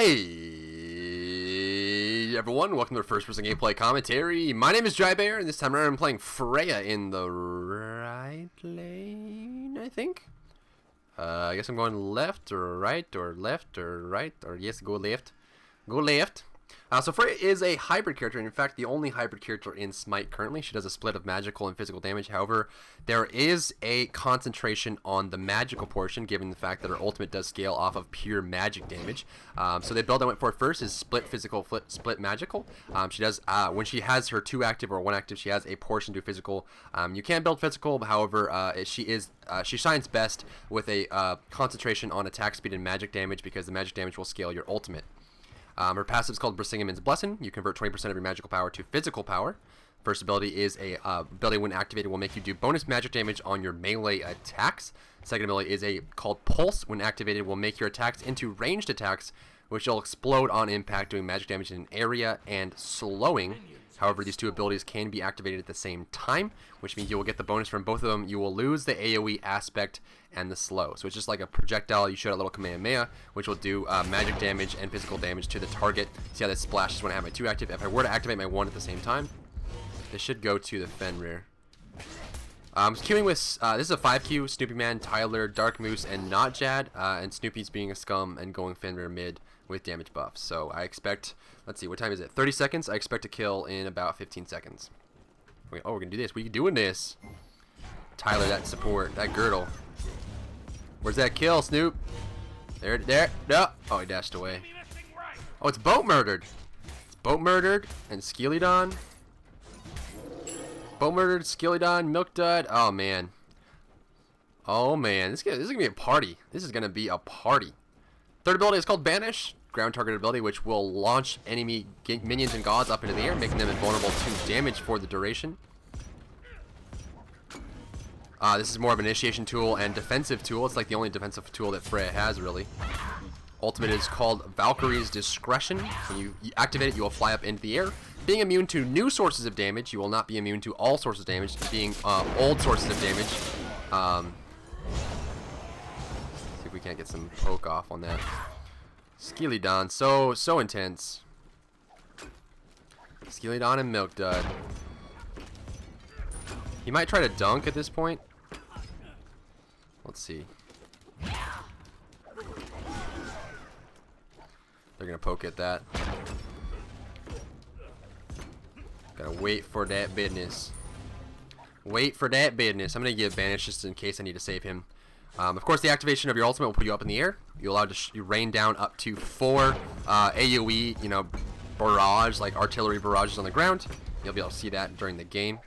Hey everyone, welcome to the first person gameplay commentary. My name is Jybear, and this time around I'm playing Freya in the right lane, I think. I guess I'm going left or right or left or right, or yes, go left. Go left. So Freya is a hybrid character, and in fact the only hybrid character in SMITE currently. She does a split of magical and physical damage. However, there is a concentration on the magical portion, given the fact that her ultimate does scale off of pure magic damage. So the build I went for first is split physical, split magical. She does, when she has her 2 active or 1 active, she has a portion to physical. You can build physical, however, she shines best with a concentration on attack speed and magic damage, because the magic damage will scale your ultimate. Her passive is called Brisingamen's Blessing. You convert 20% of your magical power to physical power. First ability is a ability when activated will make you do bonus magic damage on your melee attacks. Second ability is called Pulse. When activated will make your attacks into ranged attacks, which will explode on impact, doing magic damage in an area and slowing. However, these 2 abilities can be activated at the same time, which means you will get the bonus from both of them. You will lose the AoE aspect and the slow. So it's just like a projectile. You shoot a little Kamehameha, which will do magic damage and physical damage to the target. See how this splashes when I have my 2 active? If I were to activate my 1 at the same time, this should go to the Fenrir. I'm queuing with, this is a 5Q, Snoopy Man, Tyler, Dark Moose, and Not Jad, and Snoopy's being a scum and going Fenrir mid with damage buffs. So I expect, let's see, what time is it? 30 seconds? I expect to kill in about 15 seconds. Oh, we're gonna do this. We doing this. Tyler, that support, that girdle. Where's that kill, Snoop? There, no. Oh, he dashed away. Oh, it's Boat Murdered. It's Boat Murdered and Skeleton. Boat Murdered, Skeleton, Milk Dud. Oh man. Oh man, this is gonna be a party. This is gonna be a party. Third ability is called Banish, ground target ability, which will launch enemy minions and gods up into the air, making them invulnerable to damage for the duration. This is more of an initiation tool and defensive tool. It's like the only defensive tool that Freya has, really. Ultimate is called Valkyrie's Discretion. When you activate it, you will fly up into the air. Being immune to new sources of damage, you will not be immune to all sources of damage. Being old sources of damage. See if we can't get some poke off on that. Skeleton, so intense. Skeleton and Milk Dud. He might try to dunk at this point. Let's see. They're gonna poke at that. Gotta wait for that business. Wait for that business. I'm gonna give Banish just in case I need to save him. Of course, the activation of your ultimate will put you up in the air. You're allowed to rain down up to 4 AoE, you know, barrage, like artillery barrages on the ground. You'll be able to see that during the game.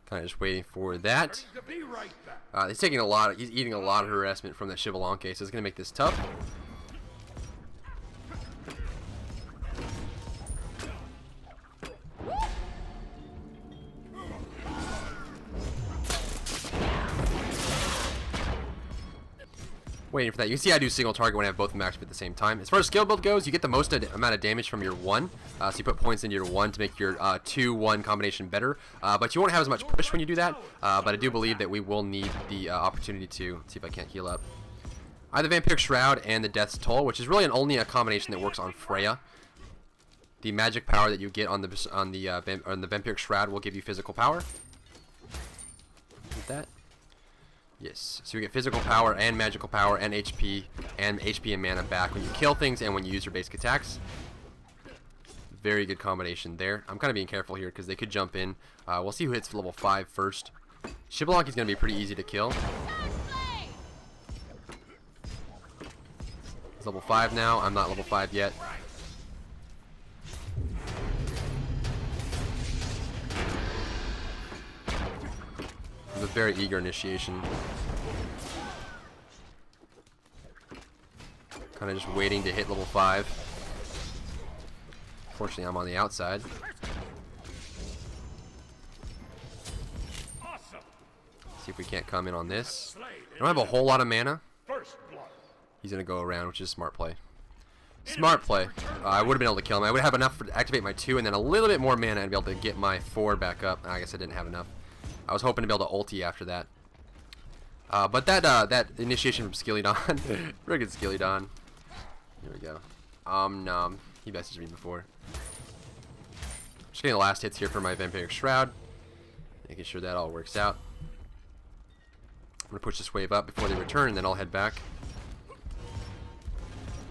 Kind of just waiting for that. He's taking a lot. He's eating a lot of harassment from that Shivalanke, so it's gonna make this tough. Waiting for that. You can see I do single target when I have both of them active at the same time. As far as skill build goes, you get the most amount of damage from your 1. So you put points into your 1 to make your 2-1 combination better. But you won't have as much push when you do that. But I do believe that we will need the opportunity to see if I can't heal up. Either Vampiric Shroud and the Death's Toll, which is really only a combination that works on Freya. The magic power that you get on the Vampiric Shroud will give you physical power. Get that. Yes, so you get physical power and magical power and HP and mana back when you kill things and when you use your basic attacks. Very good combination there. I'm kind of being careful here because they could jump in. We'll see who hits level 5 first. Shivalanke is going to be pretty easy to kill. He's level 5 now. I'm not level 5 yet. It was a very eager initiation. Kind of just waiting to hit level 5. Fortunately, I'm on the outside. See if we can't come in on this. I don't have a whole lot of mana. He's going to go around, which is a smart play. Smart play. I would have been able to kill him. I would have enough to activate my 2 and then a little bit more mana and be able to get my 4 back up. I guess I didn't have enough. I was hoping to be able to ulti after that. But that initiation from Skilliedon, friggin' Skilliedon. Here we go. Nom. He messaged me before. Just getting the last hits here for my Vampiric Shroud. Making sure that all works out. I'm gonna push this wave up before they return, and then I'll head back.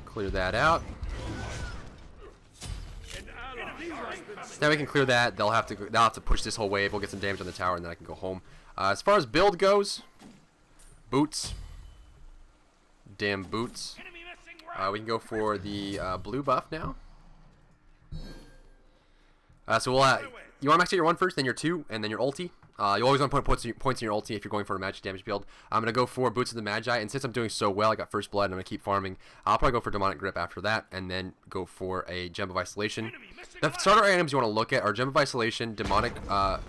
Clear that out. Now we can clear that. They'll have to push this whole wave. We'll get some damage on the tower, and then I can go home. As far as build goes, boots. Damn boots. We can go for the blue buff now. So we'll you want to max out your 1 first, then your 2, and then your ulti. You always want to put points in your ulti if you're going for a magic damage build. I'm going to go for Boots of the Magi, and since I'm doing so well, I got first blood, and I'm going to keep farming. I'll probably go for Demonic Grip after that, and then go for a Gem of Isolation. The starter items you want to look at are Gem of Isolation, Demonic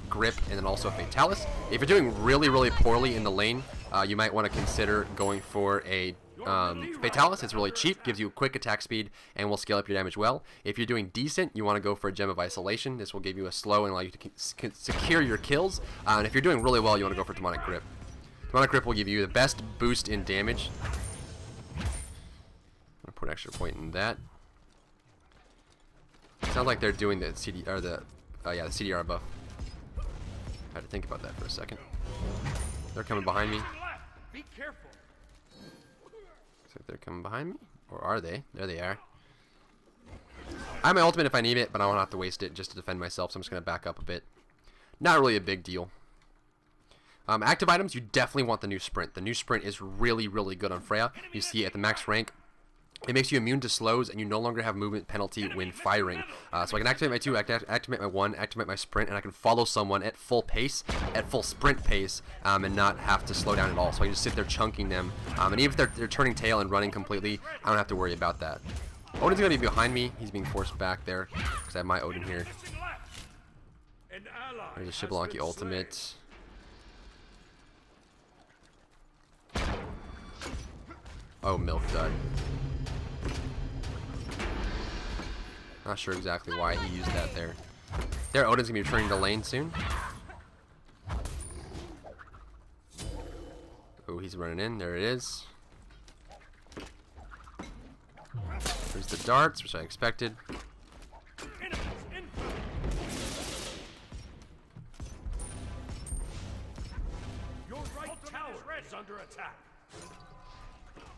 Grip, and then also Fatalis. If you're doing really, really poorly in the lane, you might want to consider going for a Fatalis. It's really cheap, gives you quick attack speed, and will scale up your damage well. If you're doing decent, you want to go for a Gem of Isolation. This will give you a slow and allow you to secure your kills. And if you're doing really well, you want to go for Demonic Grip. Demonic Grip will give you the best boost in damage. I'm gonna put an extra point in that. Sounds like they're doing the CD or the the CDR buff. I had to think about that for a second. They're coming behind me. Be careful. Looks like they're coming behind me, or are they? There they are. I have my ultimate if I need it, but I won't have to waste it just to defend myself, so I'm just gonna back up a bit. Not really a big deal. Active items, you definitely want the new sprint. The new sprint is really, really good on Freya. You see it at the max rank. It makes you immune to slows, and you no longer have movement penalty when firing. So I can activate my 2, activate my 1, activate my sprint, and I can follow someone at full pace, at full sprint pace, and not have to slow down at all. So I can just sit there chunking them. And even if they're turning tail and running completely, I don't have to worry about that. Odin's going to be behind me. He's being forced back there because I have my Odin here. There's a Shibalanki ultimate. Oh, Milk Dud. Not sure exactly why he used that there. Their Odin's gonna be returning to lane soon. Oh, he's running in. There it is. There's the darts, which I expected. Your right tower is under attack.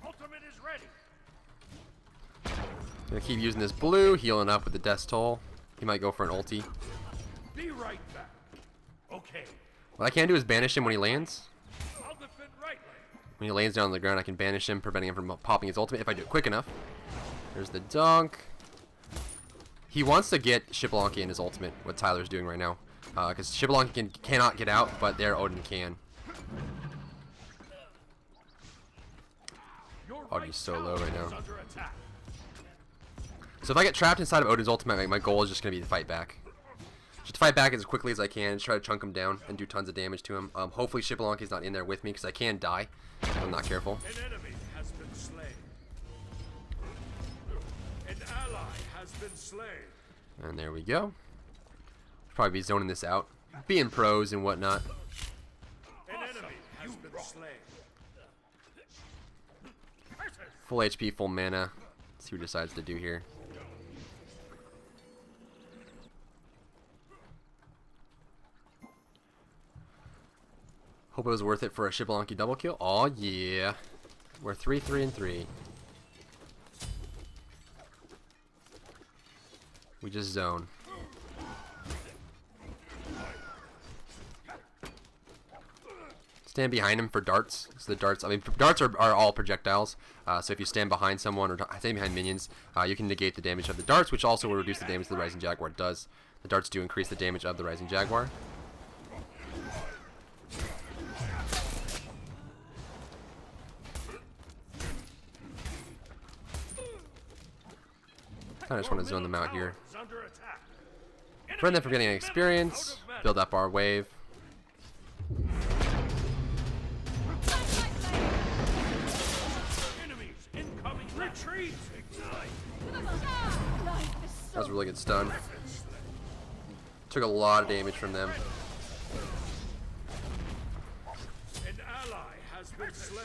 Ultimate is ready. Gonna keep using this blue, healing up with the Death's Toll. He might go for an ulti. Be right back. Okay. What I can do is banish him when he lands. I'll defend right lane. When he lands down on the ground, I can banish him, preventing him from popping his ultimate if I do it quick enough. There's the dunk. He wants to get Shibalanki in his ultimate, what Tyler's doing right now. Because Shibalanki cannot get out, but their Odin can. Odin's so low right now. So if I get trapped inside of Odin's ultimate, my goal is just going to be to fight back. Just to fight back as quickly as I can, just try to chunk him down and do tons of damage to him. Hopefully Shibalanki's not in there with me, because I can die if I'm not careful. An enemy has been slain. An ally has been slain. And there we go. Probably be zoning this out, being pros and whatnot. An enemy has been slain. Full HP, full mana. Let's see what he decides to do here. Hope it was worth it for a Shibalanki double kill. Oh yeah. We're 3-3-3. We just zone. Stand behind him for darts. So the darts, I mean, darts are all projectiles. So if you stand behind someone or stand behind minions, you can negate the damage of the darts, which also will reduce the damage the Rising Jaguar does. The darts do increase the damage of the Rising Jaguar. I just want to zone them out here. Prevent them from getting any experience. Build up our wave. Enemies incoming. Retreat. That was a really good stun. Took a lot of damage from them. An ally has been slain.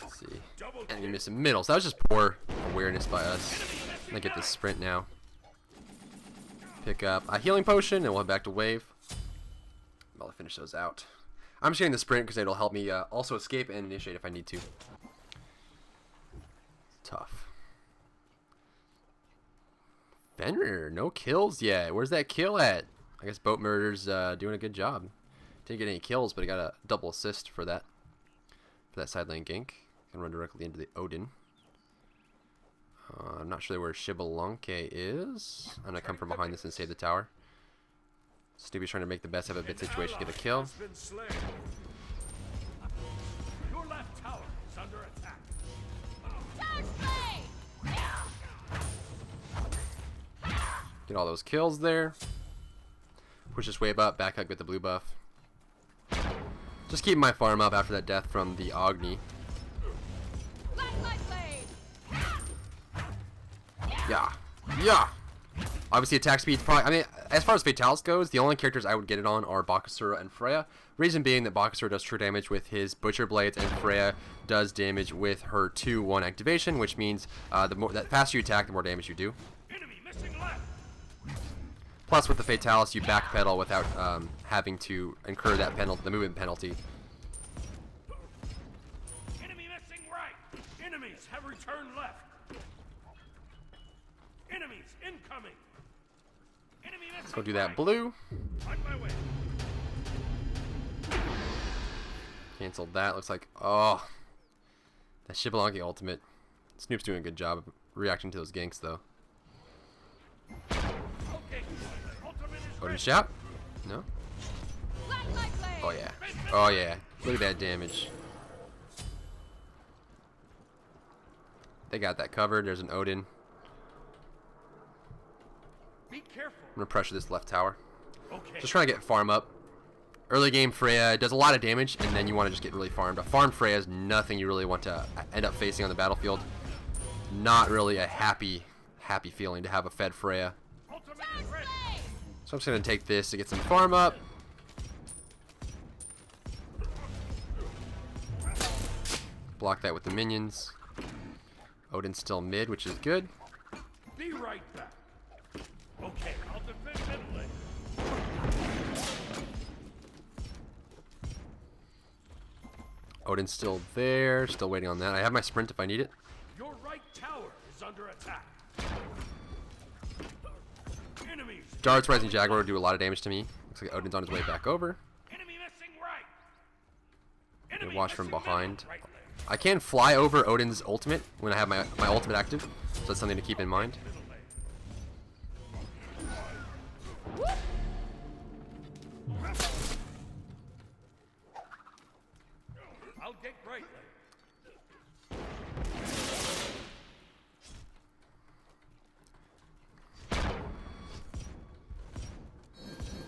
Let's see. And you missing middle. So that was just poor awareness by us. I'm gonna get this sprint now. Pick up a healing potion and we'll head back to wave. I'll finish those out. I'm just getting the sprint because it'll help me also escape and initiate if I need to. Tough. Fenrir, no kills yet. Where's that kill at? I guess Boat Murder's doing a good job. Didn't get any kills, but he got a double assist for that. For that side lane gank. Can run directly into the Odin. I'm not sure where Shibalanke is. I'm gonna come from behind this and save the tower. Stevie's trying to make the best of a bit situation, get a kill. Your left tower is under attack. Get all those kills there. Push this wave up, back hug with the blue buff. Just keep my farm up after that death from the Agni. Yeah. Yeah. Obviously attack speed's probably, I mean, as far as Fatalis goes, the only characters I would get it on are Bakasura and Freya. Reason being that Bakasura does true damage with his Butcher Blades and Freya does damage with her 2-1 activation, which means that faster you attack, the more damage you do. Enemy missing left. Plus with the Fatalis, you backpedal without having to incur that penalty, the movement penalty. Enemy missing right. Enemies have returned left. Enemies incoming. Enemy missing Let's go do that blue. On my way. Canceled that. Looks like, oh, that Shibalanke ultimate. Snoop's doing a good job of reacting to those ganks, though. Okay. Ultimate is Odin ready. shout? No? Oh, yeah. Oh, yeah. Look at that damage. They got that covered. There's an Odin. Be careful. I'm going to pressure this left tower. Okay. Just trying to get farm up. Early game Freya does a lot of damage, and then you want to just get really farmed. A farm Freya is nothing you really want to end up facing on the battlefield. Not really a happy feeling to have a fed Freya. Ultimate is ready. So I'm just going to take this to get some farm up. Block that with the minions. Odin's still mid, which is good. Be right back. Okay, I'll defend middle lane. Odin's still there, still waiting on that. I have my sprint if I need it. Your right tower is under attack. Enemies. Darts Rising Jaguar do a lot of damage to me. Looks like Odin's on his way back over. Enemy missing right. Gonna Enemy watch from missing behind. middle, right lane. I can fly over Odin's ultimate when I have my ultimate active, so that's something to keep in mind. Middle lane. I'll get right lane.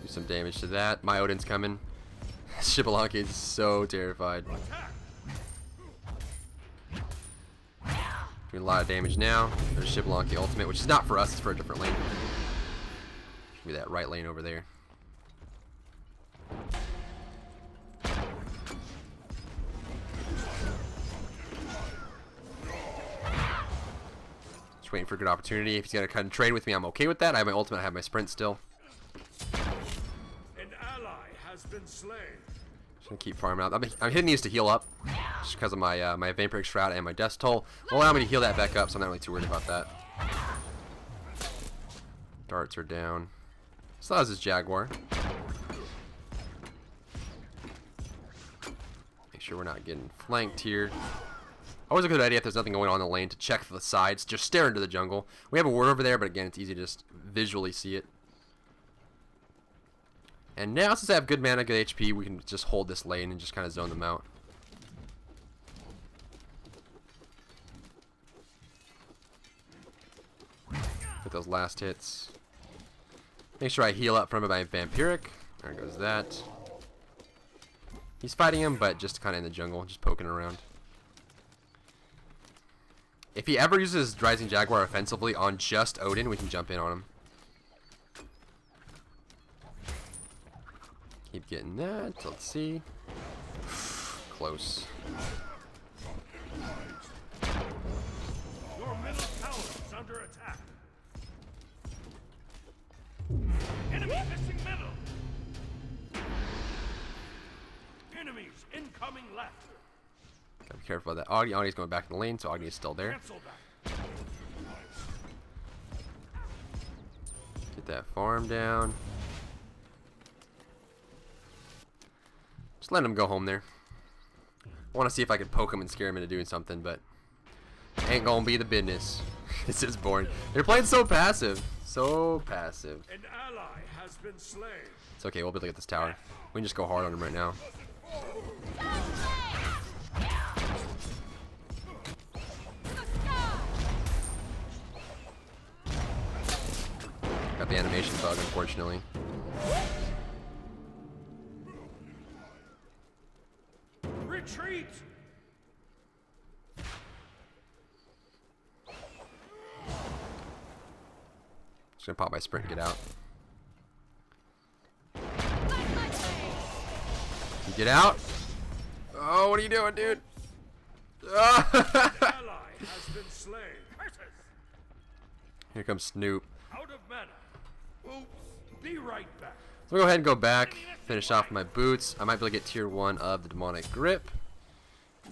Do some damage to that. My Odin's coming. Shibalanke is so terrified. Attack. Doing a lot of damage now. There's Shibalanke ultimate, which is not for us, it's for a different lane. Should be that right lane over there. Just waiting for a good opportunity. If he's gonna cut and trade with me, I'm okay with that. I have my ultimate, I have my sprint still. An ally has been slain. Just gonna keep farming out. I'm hitting these to heal up, just because of my my Vampiric Shroud and my Death Toll. Will allow me to heal that back up, so I'm not really too worried about that. Darts are down. Still has his Jaguar. Make sure we're not getting flanked here. Always a good idea if there's nothing going on in the lane to check for the sides. Just stare into the jungle. We have a ward over there, but again, it's easy to just visually see it. And now, since I have good mana, good HP, we can just hold this lane and just kind of zone them out. With those last hits. Make sure I heal up from my Vampiric. There goes that. He's fighting him, but just kind of in the jungle, just poking around. If he ever uses Rising Jaguar offensively on just Odin, we can jump in on him. Keep getting that. Let's see. Close. Your middle tower is under attack. Enemy missing middle. Enemies incoming left. Gotta be careful about that. Agni's going back in the lane, so Agni is still there. Cancel that. Get that farm down. Just let him go home there. I want to see if I can poke him and scare him into doing something, but ain't gonna be the business. It's just boring. They're playing so passive. So passive. An ally has been slain. It's okay, we'll be able to get this tower. We can just go hard on him right now. Got the animation bug, unfortunately. Retreat! Just gonna pop my sprint and get out. You get out? Oh, what are you doing, dude? Ally has been slain. Curses! Here comes Snoop. Out of mana. Oops. Be right back. So we'll go ahead and go back, finish off my boots. I might be able to get tier 1 of the demonic grip.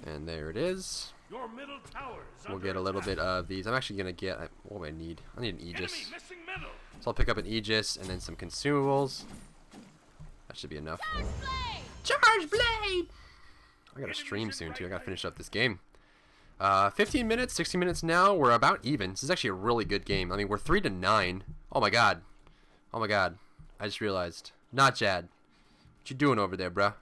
And there it is. Your middle tower is We'll get a little bit of these. I'm actually going to get, what do I need? I need an Aegis. Enemy missing middle. So I'll pick up an Aegis and then some consumables. That should be enough. Charge blade! I got to stream soon too. I got to finish up this game. 15 minutes, 60 minutes now. We're about even. This is actually a really good game. I mean, we're 3-9. Oh my god. Oh my god. I just realized. Not Jad. What you doing over there, bruh?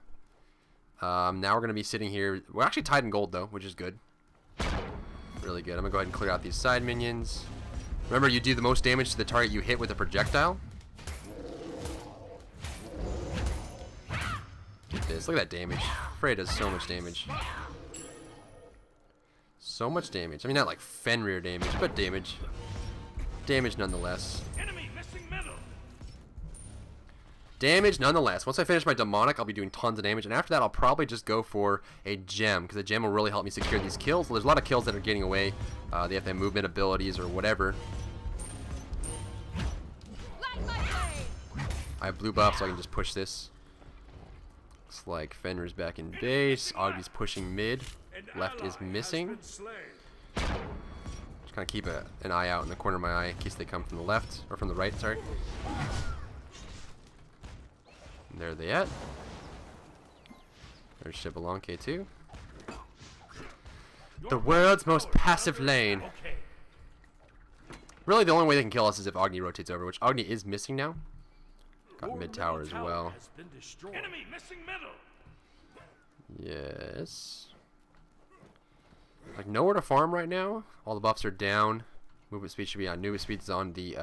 Now we're going to be sitting here. We're actually tied in gold, though, which is good. Really good. I'm going to go ahead and clear out these side minions. Remember, you do the most damage to the target you hit with a projectile. Get this. Look at that damage. Freya does so much damage. So much damage. I mean, not like Fenrir damage, but damage. Damage nonetheless. Enemy missing middle. Damage nonetheless. Once I finish my demonic, I'll be doing tons of damage, and after that I'll probably just go for a gem, because a gem will really help me secure these kills. There's a lot of kills that are getting away. They have to have movement abilities or whatever. I have blue buff, so I can just push this. Looks like Fenrir's back in base. Oggy's pushing mid. Left is missing. Just kind of keep an eye out in the corner of my eye in case they come from the left, or from the right, sorry. And there they at. There's Shibalanke too. The world's most passive lane. Really, the only way they can kill us is if Agni rotates over, which Agni is missing now. Got mid tower as well. Enemy missing middle. Yes. Like nowhere to farm right now. All the buffs are down. Movement speed should be on. Movement speed is on the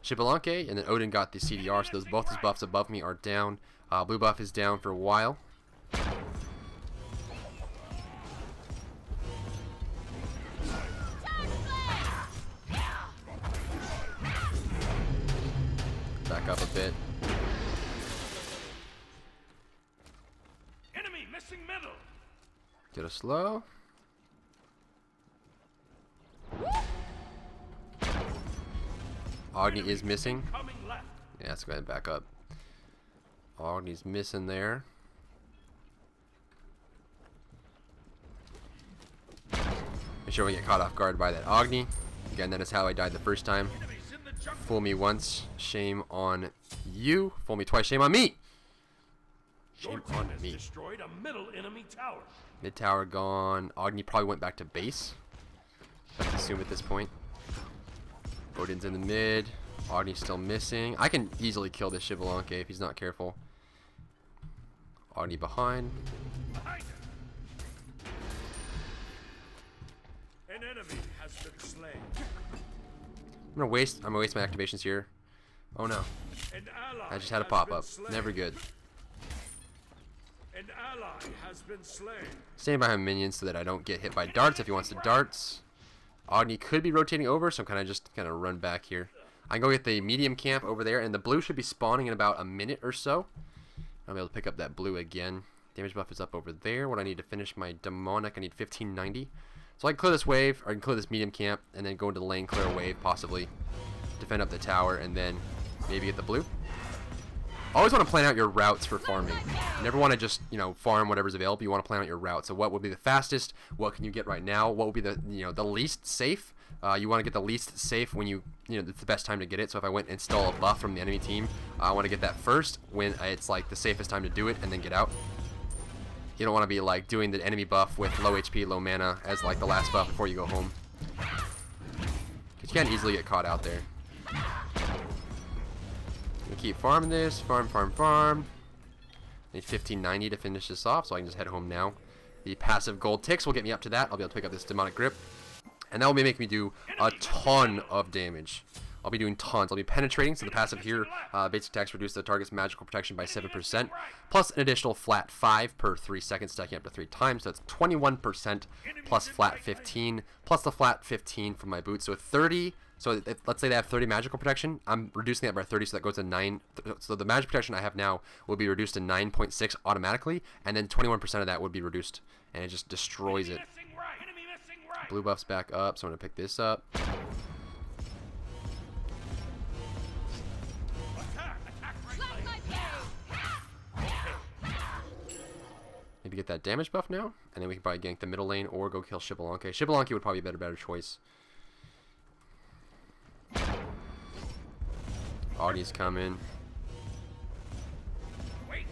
Shibalanke, and then Odin got the CDR, so both his buffs above me are down. Blue buff is down for a while. Back up a bit. Enemy missing middle. Get a slow. Agni is missing. Yeah, let's go ahead and back up. Agni's missing there. Make sure we get caught off guard by that Agni. Again, that is how I died the first time. Fool me once, shame on you. Fool me twice, shame on me. Shame on me. Destroyed a middle enemy tower. Mid tower gone. Agni probably went back to base. I have to assume at this point. Odin's in the mid. Agni's still missing. I can easily kill this Shibalanke if he's not careful. Agni behind. An enemy has been slain. I'm gonna waste my activations here. Oh no. An ally I just had a has pop been up. slain. Never good. An ally has been slain. Staying behind minions so that I don't get hit by darts if he wants to darts. Agni could be rotating over, so I'm just kind of run back here. I can go get the medium camp over there, and the blue should be spawning in about a minute or so. I'll be able to pick up that blue again. Damage buff is up over there. What I need to finish my demonic, I need 1590. So I can clear this wave, or I can clear this medium camp, and then go into the lane, clear a wave, possibly. Defend up the tower, and then maybe get the blue. Always want to plan out your routes for farming. You never want to just, you know, farm whatever's available. You want to plan out your route. So what would be the fastest? What can you get right now? What would be the, you know, the least safe? You want to get the least safe when you know, it's the best time to get it. So if I went and install a buff from the enemy team, I want to get that first when it's like the safest time to do it, and then get out. You don't want to be like doing the enemy buff with low HP, low mana as like the last buff before you go home. Because you can't easily get caught out there. We keep farming this, farm. Need 1590 to finish this off, so I can just head home now. The passive gold ticks will get me up to that. I'll be able to pick up this demonic grip, and that will make me do a ton of damage. I'll be doing tons. I'll be penetrating, so the passive here, basic attacks reduce the target's magical protection by 7%, plus an additional flat 5 per 3 seconds, stacking up to 3 times, so it's 21% plus flat 15, plus the flat 15 from my boots, so 30. So let's say they have 30 magical protection. I'm reducing that by 30, so that goes to 9. So the magic protection I have now will be reduced to 9.6 automatically, and then 21% of that would be reduced, and it just destroys it. Blue buff's back up, so I'm going to pick this up. Maybe get that damage buff now, and then we can probably gank the middle lane or go kill Xbalanque. Xbalanque would probably be a better choice. Audie's coming. Wait.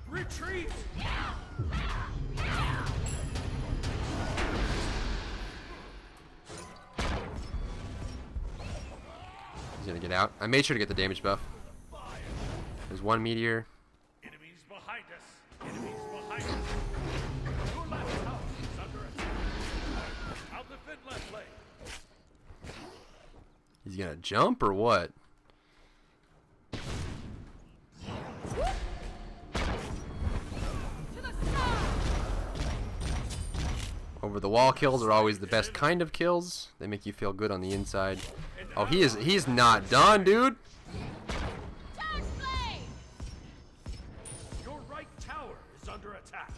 Retreat. He's gonna get out. I made sure to get the damage buff. There's one meteor. Enemies behind us. Enemies behind us. Your left tower is under attack. I'll defend left lane. He's gonna jump or what? Over the wall kills are always the best kind of kills. They make you feel good on the inside. Oh, he's not done, dude. Your right tower is under attack.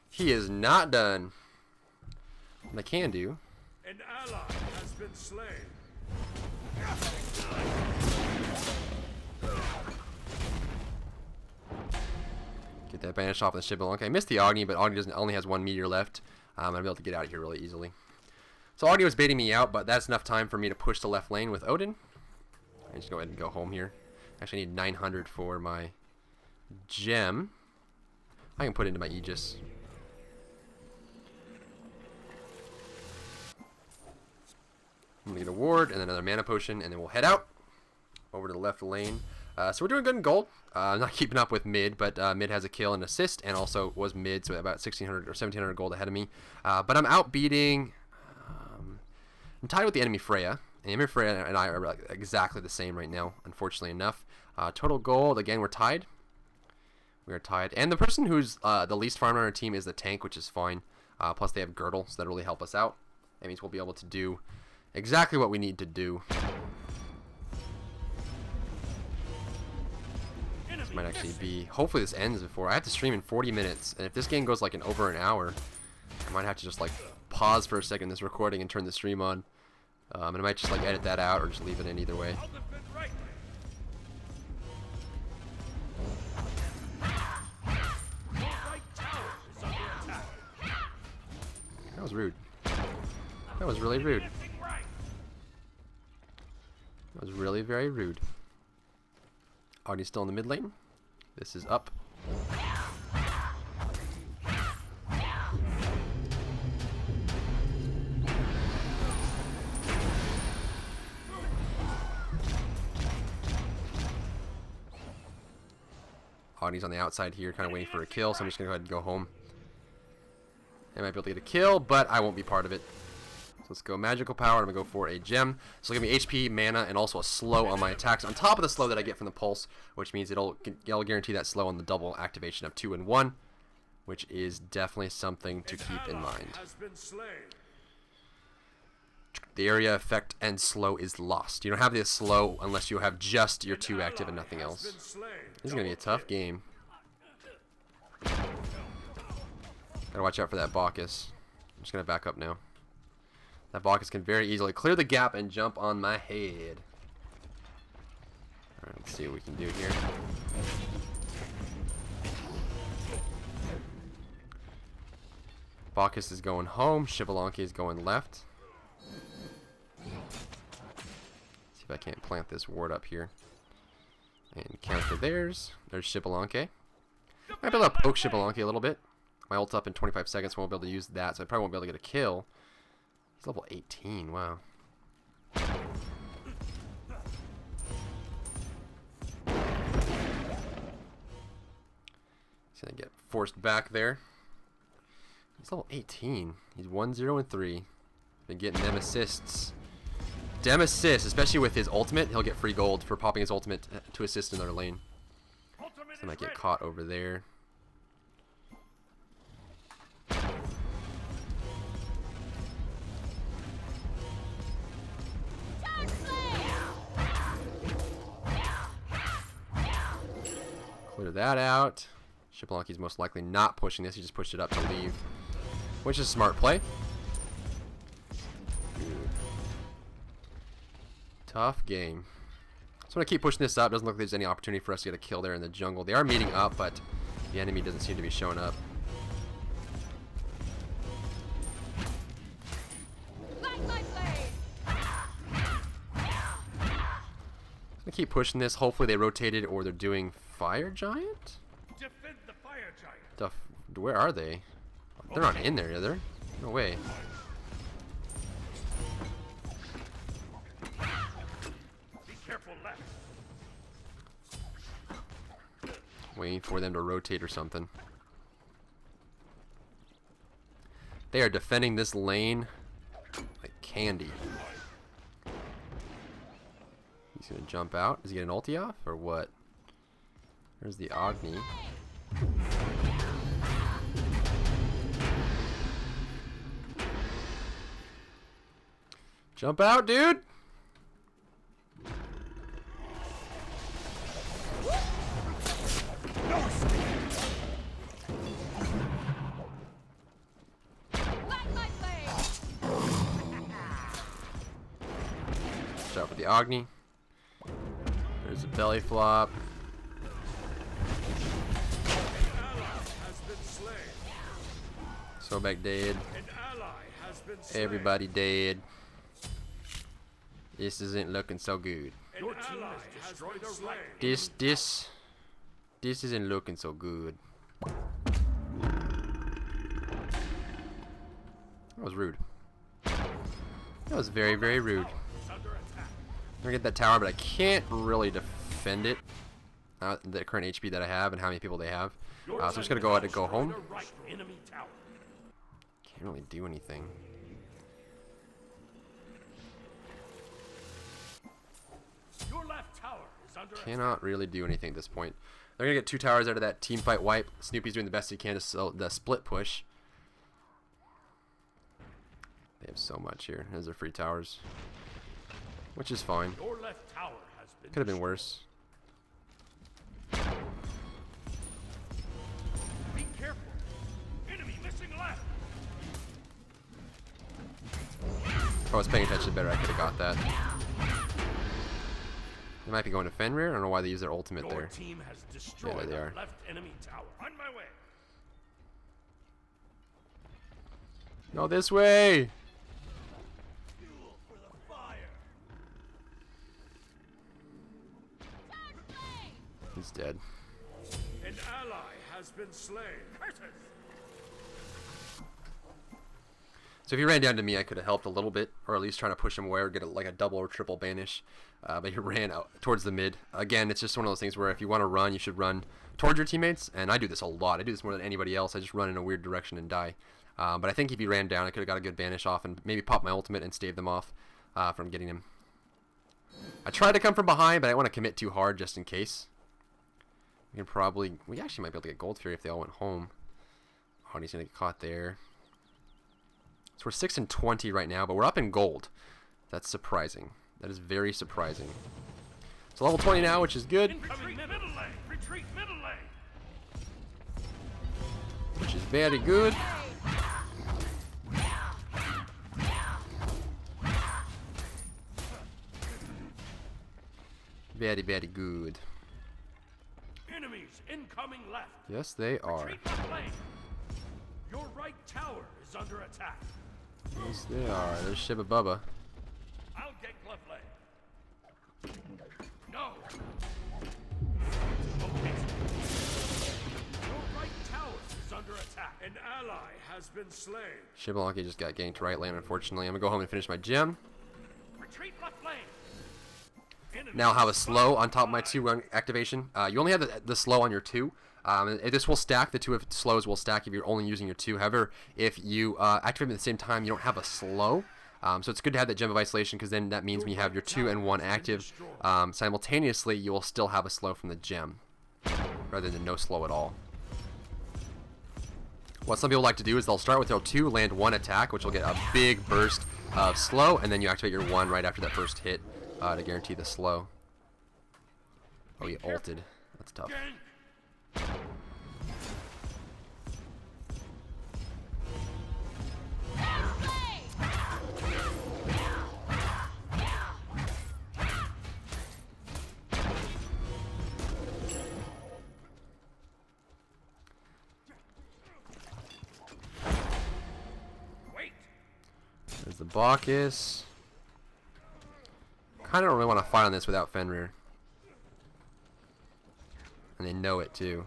He is not done. What I can do. An ally has been slain. Get that banish off the Xbalanque. I missed the Agni, but Agni only has one meteor left. I'm going to be able to get out of here really easily. So Agni was baiting me out, but that's enough time for me to push the left lane with Odin. I just go ahead and go home here. Actually, I need 900 for my gem. I can put it into my Aegis. I'm going to get a ward and then another mana potion, and then we'll head out over to the left lane. So we're doing good in gold. I'm not keeping up with mid, but mid has a kill and assist, and also was mid, so about 1,600 or 1,700 gold ahead of me. But I'm out beating. I'm tied with the enemy Freya. And the enemy Freya and I are like exactly the same right now, unfortunately enough. Total gold, again, we're tied. We are tied. And the person who's the least farmed on our team is the tank, which is fine. Plus they have girdle, so that'll really help us out. That means we'll be able to do exactly what we need to do. This might actually be, hopefully this ends before, I have to stream in 40 minutes, and if this game goes like over an hour, I might have to just like pause for a second this recording and turn the stream on. And I might just like edit that out or just leave it in either way. That was rude. That was really rude. That was really very rude. Agni's still in the mid lane. This is up. Agni's on the outside here, kind of waiting for a kill, so I'm just going to go ahead and go home. I might be able to get a kill, but I won't be part of it. So let's go magical power. I'm going to go for a gem. So it'll give me HP, mana, and also a slow on my attacks, on top of the slow that I get from the pulse, which means it'll guarantee that slow on the double activation of 2 and 1, which is definitely something to keep in mind. the area effect and slow is lost. You don't have this slow unless you have just your 2 active and nothing else. This is going to be a tough game. Gotta watch out for that Bacchus. I'm just going to back up now. That Bacchus can very easily clear the gap and jump on my head. Alright, let's see what we can do here. Bacchus is going home. Xbalanque is going left. See if I can't plant this ward up here. And counter theirs. There's Xbalanque. Might be able to poke Xbalanque a little bit. My ult's up in 25 seconds, so I won't be able to use that, so I probably won't be able to get a kill. He's level 18, wow. He's gonna get forced back there. He's level 18. He's 1-0-3. Been getting them assists. Dem assists, especially with his ultimate, he'll get free gold for popping his ultimate to assist in their lane. So I might get caught over there. Clear that out. Xbalanque's most likely not pushing this. He just pushed it up to leave, which is a smart play. Tough game. So I'm going to keep pushing this up. Doesn't look like there's any opportunity for us to get a kill there in the jungle. They are meeting up, but the enemy doesn't seem to be showing up. I'm going to keep pushing this. Hopefully they rotated or they're doing Fire Giant? Defend the Fire Giant. Where are they? They're not in there, are they? No way. Be careful left. Waiting for them to rotate or something. They are defending this lane like candy. He's gonna jump out. Is he getting an ulti off or what? There's the Agni. Jump out, dude! Watch out for the Agni. There's a belly flop. Sobek dead. Everybody dead. This isn't looking so good. This isn't looking so good. That was rude. That was very, very rude. I'm gonna get that tower, but I can't really defend it. The current HP that I have and how many people they have. So I'm just gonna go ahead and go home. Can't really do anything. Your left tower is under Cannot really do anything at this point. They're gonna get 2 towers out of that team fight wipe. Snoopy's doing the best he can to sell the split push. They have so much here. There's their free towers, which is fine. Your left tower has been Could have been worse. Be careful. Enemy missing left. If I was paying attention better, I could have got that. They might be going to Fenrir. I don't know why they use their ultimate Your there. team has destroyed Yeah, they the are. left enemy tower. On my way. No, this way! Fuel for the fire. He's dead. An ally has been slain. Curses. So if he ran down to me, I could have helped a little bit, or at least trying to push him away or get like a double or triple banish. But he ran out towards the mid. Again, it's just one of those things where if you want to run, you should run towards your teammates. And I do this a lot. I do this more than anybody else. I just run in a weird direction and die. But I think if he ran down, I could have got a good banish off and maybe pop my ultimate and stave them off from getting him. I tried to come from behind, but I didn't want to commit too hard just in case. We actually might be able to get Gold Fury if they all went home. Oh, and he's going to get caught there. So we're 6 and 20 right now, but we're up in gold. That's surprising. That is very surprising. So level 20 now, which is good. Incoming middle lane. Retreat middle lane. Which is very good. Very, very good. Enemies incoming left. Yes, they are. Retreat left lane. Your right tower is under attack. Yes, they are. There's Shiba Bubba. I'll get left lane. No. Okay. Your right tower is under attack. An ally has been slain. Shibalonki just got ganked right lane, unfortunately. I'm gonna go home and finish my gem. Retreat left lane. Now have a slow on top of my 2 activation. You only have the slow on your 2. This will stack. The 2 of slows will stack if you're only using your 2. However, if you activate them at the same time, you don't have a slow. So it's good to have that Gem of Isolation, because then that means when you have your 2 and 1 active simultaneously, you will still have a slow from the gem, rather than no slow at all. What some people like to do is they'll start with their 2, land 1 attack, which will get a big burst of slow, and then you activate your 1 right after that first hit to guarantee the slow. Oh, he ulted. That's tough. There's the Bacchus. Kind of don't really want to fight on this without Fenrir. And they know it too.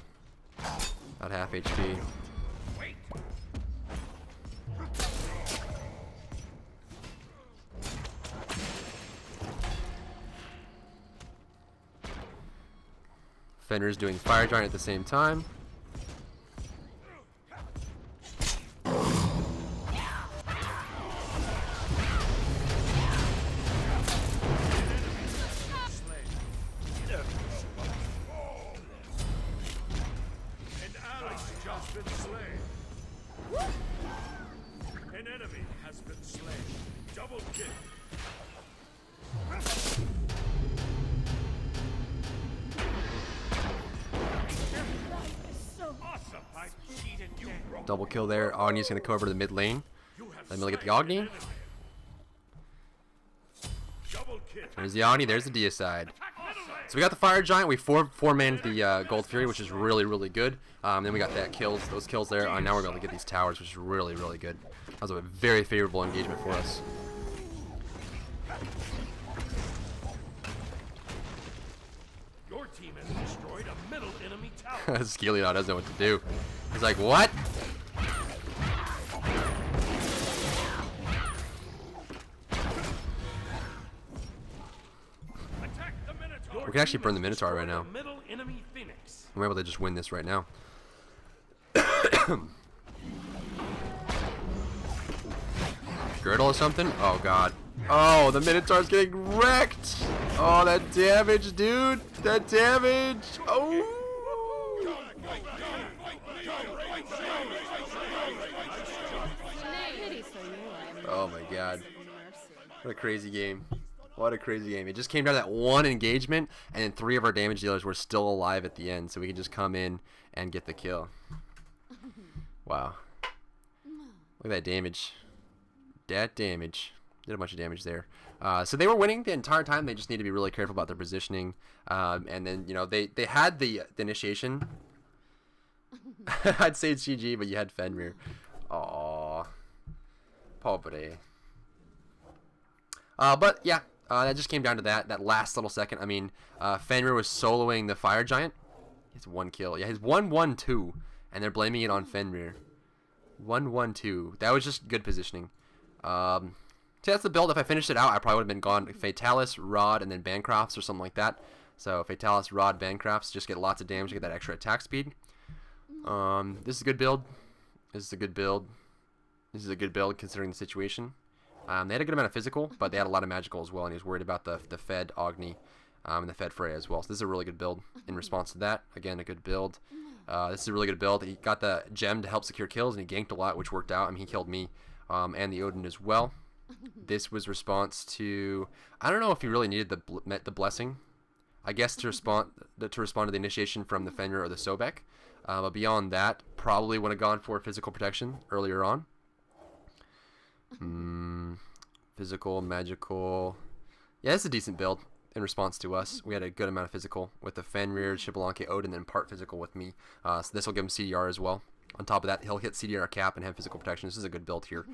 About half HP. Fenrir's doing Fire Giant at the same time. An enemy has been slain. Double kill. Awesome. I cheated you. Double kill there. Agni's going to go over to the mid lane. Let me look at the Agni. Double kill. There's the Agni. There's the Deicide. So we got the Fire Giant. We four-manned the Gold Fury, which is really, really good. Then we got those kills there. Now we're able to get these towers, which is really, really good. That was a very favorable engagement for us. Your team has destroyed a middle enemy tower. Skeleon doesn't know what to do. He's like, what? Attack the Minotaur. We can actually burn the Minotaur right now. Middle enemy Phoenix. We're able to just win this right now. Girdle or something? Oh god. Oh, the Minotaur's getting wrecked. Oh, that damage, dude. That damage. Oh. Oh my god. What a crazy game. What a crazy game. It just came down to that one engagement, and then 3 of our damage dealers were still alive at the end, so we could just come in and get the kill. Wow. Look at that damage. That damage. Did a bunch of damage there. So they were winning the entire time. They just need to be really careful about their positioning. And then, you know, they had the initiation. I'd say it's GG, but you had Fenrir. Aww. Pobre. But yeah, that just came down to that last little second. I mean, Fenrir was soloing the Fire Giant. He has 1 kill. Yeah, he's 1-1-2, and they're blaming it on Fenrir. 1-1-2. That was just good positioning. So that's the build. If I finished it out, I probably would have been gone Fatalis, Rod, and then Bancrofts or something like that. So Fatalis, Rod, Bancrofts, just get lots of damage to get that extra attack speed. This is a good build. This is a good build. This is a good build considering the situation. They had a good amount of physical, but they had a lot of magical as well, and he was worried about the Fed Agni and the Fed Freya as well. So this is a really good build in response to that. Again, a good build. This is a really good build. He got the gem to help secure kills, and he ganked a lot, which worked out. I mean, he killed me and the Odin as well. This was response to, I don't know if he really needed the blessing, I guess, to respond to the initiation from the Fenrir or the Sobek. But beyond that, probably would have gone for physical protection earlier on. Physical, magical. Yeah, it's a decent build in response to us. We had a good amount of physical with the Fenrir, Xbalanque, Odin, and part physical with me. So this will give him CDR as well. On top of that, he'll hit CDR cap and have physical protection. This is a good build here.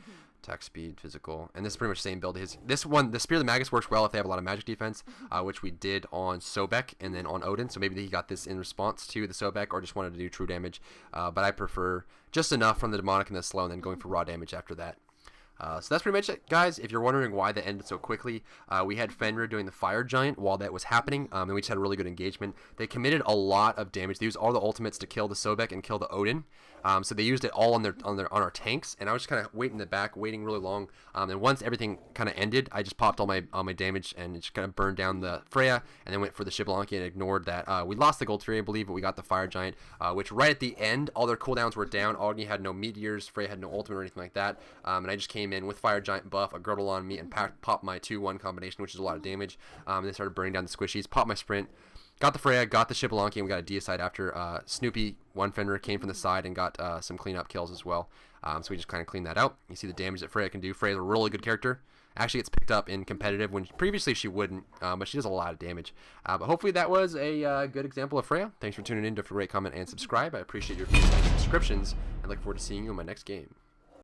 Attack speed, physical. And this is pretty much the same build. This one, the Spear of the Magus works well if they have a lot of magic defense, which we did on Sobek and then on Odin. So maybe he got this in response to the Sobek or just wanted to do true damage. But I prefer just enough from the demonic and the slow and then going for raw damage after that. So that's pretty much it, guys. If you're wondering why that ended so quickly, we had Fenrir doing the Fire Giant while that was happening, and we just had a really good engagement. They committed a lot of damage. They used all the ultimates to kill the Sobek and kill the Odin. So they used it all on our tanks, and I was just kind of waiting in the back, waiting really long. And once everything kind of ended, I just popped all my damage and just kind of burned down the Freya, and then went for the Xbalanque and ignored that. We lost the Gold Fury, I believe, but we got the Fire Giant, which right at the end, all their cooldowns were down. Agni had no meteors, Freya had no ultimate or anything like that, and I just came in with Fire Giant buff, a girdle on me, and popped my 2-1 combination, which is a lot of damage. And they started burning down the squishies, popped my sprint, got the Freya, got the Xbalanque, and we got a deicide after. Snoopy, one Fenrir, came from the side and got some cleanup kills as well. So we just kind of cleaned that out. You see the damage that Freya can do. Freya's a really good character. Actually gets picked up in competitive when previously she wouldn't, but she does a lot of damage. But hopefully that was a good example of Freya. Thanks for tuning in. Don't forget to rate, comment, and subscribe. I appreciate your views and subscriptions, and look forward to seeing you in my next game.